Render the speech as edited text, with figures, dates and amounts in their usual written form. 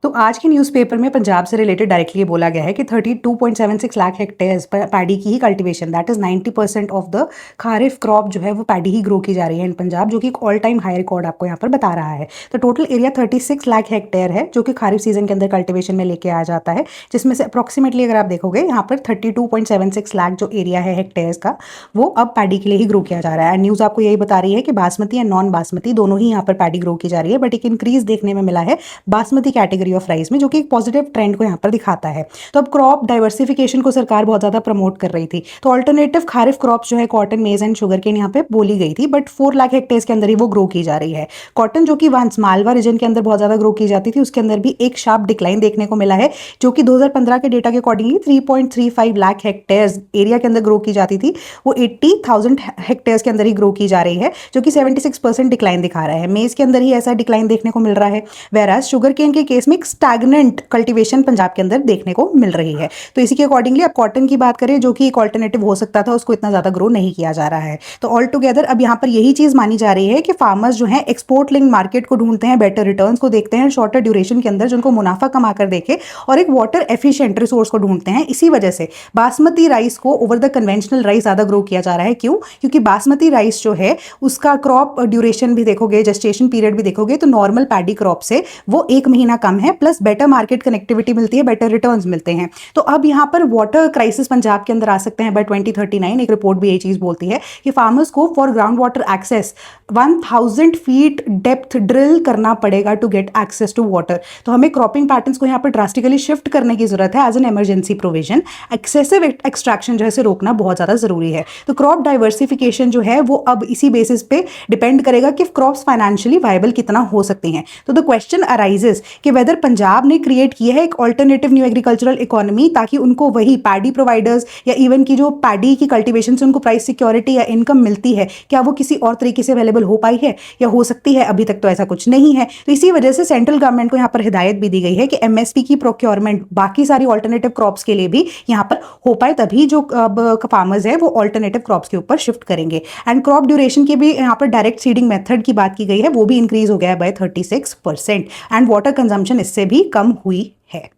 तो आज के न्यूज़पेपर में पंजाब से रिलेटेड डायरेक्टली ये बोला गया है कि 32.76 लाख हेक्टेयर्स पर पैडी की ही cultivation, that is 90% of the kharif crop जो है वो पैडी ही ग्रो की जा रही है इन पंजाब, जो कि एक ऑल टाइम हाई रिकॉर्ड आपको यहाँ पर बता रहा है। तो टोटल एरिया 36 लाख हेक्टेयर है जो कि खारिफ सीजन के अंदर कल्टिवेशन में लेके आ जाता है, जिसमें से अप्रॉक्सीमेटली अगर आप देखोगे यहाँ पर 32.76 लाख जो एरिया है हेक्टेयर्स का, वो अब पैडी के लिए ही ग्रो किया जा रहा है। न्यूज़ आपको यही बता रही है कि बासमती एंड नॉन बासमती दोनों ही यहाँ पर पैडी ग्रो की जा रही है, बट एक इंक्रीज देखने में मिला है बासमती कैटेगरी ऑफ राइस में, जो कि एक पॉजिटिव ट्रेंड को यहाँ पर दिखाता है। तो अब क्रॉप डाइवर्सिफिकेशन को सरकार बहुत ज्यादा प्रमोट कर रही थी, तो ऑल्टरनेटिव खारिफ क्रॉप्स जो है कॉटन, मेज एंड शुगर केन यहाँ पे बोली गई थी, बट 4 लाख हेक्टेयर्स के अंदर ही वो ग्रो की जा रही है। कॉटन जो कि वंस मालवा रीजन के अंदर बहुत ज्यादा ग्रो की जाती थी, उसके अंदर भी एक शार्प डिक्लाइन देखने को मिला है, जो कि 2015 के डेटा के अकॉर्डिंगली 3.35 लाख हेक्टेयर्स एरिया के अंदर ग्रो की जाती थी, वो 80,000 हेक्टेयर्स के अंदर ही ग्रो की जा रही है, जो कि 76% डिक्लाइन दिखा रहा है। मेज के अंदर ही ऐसा डिक्लाइन देखने को मिल रहा है, वेराज शुगर केन के केस में एक स्टैग्नेंट कल्टीवेशन पंजाब के अंदर देखने को मिल रही है। तो इसी के अकॉर्डिंगली अब कॉटन की बात करें, जो कि एक ऑल्टरनेटिव हो सकता था, उसको इतना ज्यादा ग्रो नहीं किया जा रहा है। तो ऑल टुगेदर अब यहाँ पर यही चीज मानी जा रही है कि फार्मर्स जो है एक्सपोर्ट लिंक मार्केट को ढूंढते हैं, बेटर रिटर्न्स को देखते हैं शॉर्टर ड्यूरेशन के अंदर, जिनको मुनाफा कमा कर देखे, और एक वाटर एफिशिएंट रिसोर्स को ढूंढते हैं। इसी वजह से बासमती राइस को ओवर द कन्वेंशनल राइस ज्यादा ग्रो किया जा रहा है। क्यों? क्योंकि बासमती राइस जो है उसका क्रॉप ड्यूरेशन भी देखोगे, जेस्टेशन पीरियड भी देखोगे, तो नॉर्मल पैडी क्रॉप से वो 1 महीना कम है, प्लस बेटर मार्केट कनेक्टिविटी मिलती है, बेटर रिटर्न्स मिलते हैं। तो अब यहाँ पर वाटर क्राइसिस पंजाब के अंदर आ सकते हैं बाय 2039। एक रिपोर्ट भी यही चीज बोलती है कि फार्मर्स को for ground water access 1000 feet depth drill करना पड़ेगा to get access to water. तो हमें क्रॉपिंग पैटर्न्स को यहाँ पर ड्रास्टिकली शिफ्ट करने की जरूरत है as an emergency provision. Excessive extraction जो है रोकना बहुत ज्यादा जरूरी है। तो क्रॉप डाइवर्सिफिकेशन जो है वो अब इसी बेसिस पे डिपेंड करेगा कि क्रॉप्स फाइनेंशियली वायबल कितना हो सकती हैं। तो द क्वेश्चन अराइजेस कि वेदर पंजाब ने क्रिएट किया है एक ऑल्टरनेटिव न्यू एग्रीकल्चरल इकोनॉमी, ताकि उनको वही पैडी प्रोवाइडर्स या इवन की जो पैडी की कल्टीवेशन से उनको प्राइस सिक्योरिटी या इनकम मिलती है, क्या वो किसी और तरीके से अवेलेबल हो पाई है या हो सकती है? अभी तक तो ऐसा कुछ नहीं है। तो इसी वजह से सेंट्रल गवर्नमेंट को यहाँ पर हिदायत भी दी गई है कि एमएसपी की प्रोक्योरमेंट बाकी सारी ऑल्टरनेटिव क्रॉप्स के लिए भी यहाँ पर हो पाए, तभी जो फार्मर्स है वो ऑल्टरनेटिव क्रॉप्स के ऊपर शिफ्ट करेंगे। एंड क्रॉप ड्यूरेशन की भी यहाँ पर डायरेक्ट सीडिंग मेथड की बात की गई है, वो भी इंक्रीज हो गया है बाय 36%, एंड वाटर कंजम्पशन इससे भी कम हुई है।